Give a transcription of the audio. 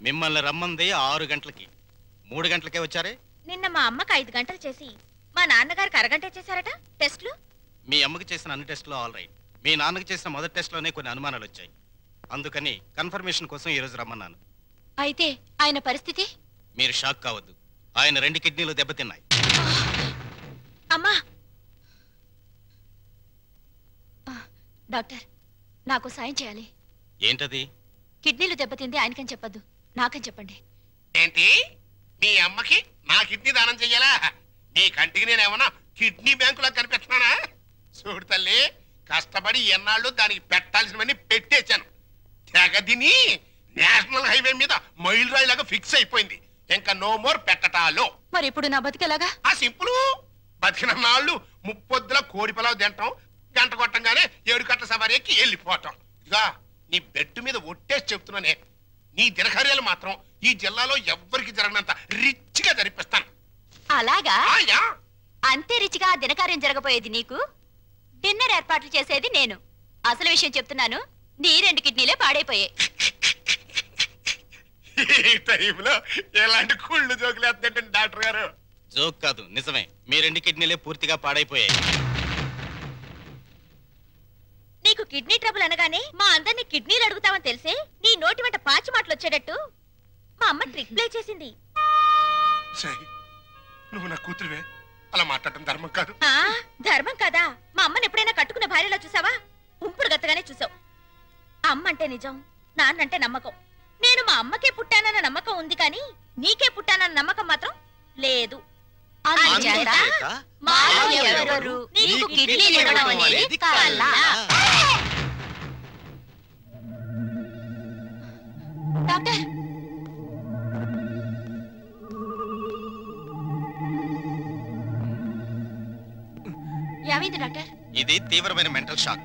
మిమ్మల్ని రమ్మంది 6 గంటలకి. 3 గంటలకే వచ్చారే? నిన్న మా అమ్మకి 5 గంటలు చేసి మా నాన్నగారికి అరగంట చేశారట టెస్టులు. మీ అమ్మకి చేసిన అన్ని టెస్టులు ఆల్ రైట్. మీ నాన్నకి చేసిన మొదటి టెస్ట్లోనే కొన్ని అనుమానాలు వచ్చాయి. అందుకని కన్ఫర్మేషన్ కోసం ఈరోజు రమ్మన్నాను. అయితే ఆయన పరిస్థితి? మీరు షాక్ కావద్దు. ఆయన 2 కిడ్నీలు దెబ్బతిన్నాయి. అమ్మా! డాక్టర్, నాకు సాయం చేయాలి. ఏంటది? కిడ్నీలు దెబ్బతింది ఆయనకని చెప్పద్దు, నాకని చెప్పండి. ఏంటి? మీ అమ్మకి నా కిడ్నీ దానం చెయ్యాలా? నీ కంటికి నేనేమన్నా కిడ్నీ బ్యాంకులా కనిపిస్తున్నానా? చూడు తల్లి, కష్టపడి ఎన్నాళ్ళు దానికి పెట్టాల్సినవన్నీ పెట్టేశాను. తెగదిని నేషనల్ హైవే మీద మైల్ రాయిలాగా ఫిక్స్ అయిపోయింది. ఇంకా నో మోర్ పెట్టటాలు. మరి ఇప్పుడు నా బతికేలాగా? ఆ సింపుల్. బతికిన నాళ్ళు ముప్పొద్దుల కోడి పొలావు తింటాం, గంట కొట్టంగానే 7 గంటల సవారీ ఎక్కి వెళ్ళిపోవటం. ఇదిగా నీ బెడ్ మీద ఒట్టేసి చెప్తున్నానే, నీ దినకార్యాలు మాత్రం ఈ జిల్లాలో ఎవ్వరికి జరగనంత రిచ్ గా జరిపిస్తాను. అలాగా? అంతే రిచ్గా ఆ దినకార్యం జరగబోయేది నీకు, డిన్నర్ ఏర్పాట్లు చేసేది నేను. అసలు విషయం చెప్తున్నాను, నీ 2 కిడ్నీలే పాడైపోయాయి. ఈ టైంలో ఎలాంటి కుళ్ళు జోకులు వేస్తుంటే డాక్టర్ గారు? జోక్ కాదు, నిజమే. మీ 2 కిడ్నీలే పూర్తిగా పాడైపోయాయి. నీకు కిడ్నీ ట్రబుల్ అనగానే మా అందరినీ కిడ్నీలు అడుగుతావని తెలిసే నీ నోటి వెంట పాచి మాటలు వచ్చేటట్టు మా అమ్మ ట్రిక్ ప్లే చేసింది. నువ్వు నా కూతురువే, అలా మాట్లాడటం ధర్మం కాదు. ధర్మం కాదా? మా అమ్మని ఎప్పుడైనా కట్టుకున్న భార్యలా చూసావా? ఉంపుడు గత్తగానే చూసావు. అమ్మ అంటే నిజం, నాన్నంటే నమ్మకం. నేను మా అమ్మకే పుట్టానన్న నమ్మకం ఉంది, కానీ నీకే పుట్టానన్న నమ్మకం మాత్రం లేదు. డాక్టర్, ఏమైంది డాక్టర్? ఇది తీవ్రమైన మెంటల్ షాక్.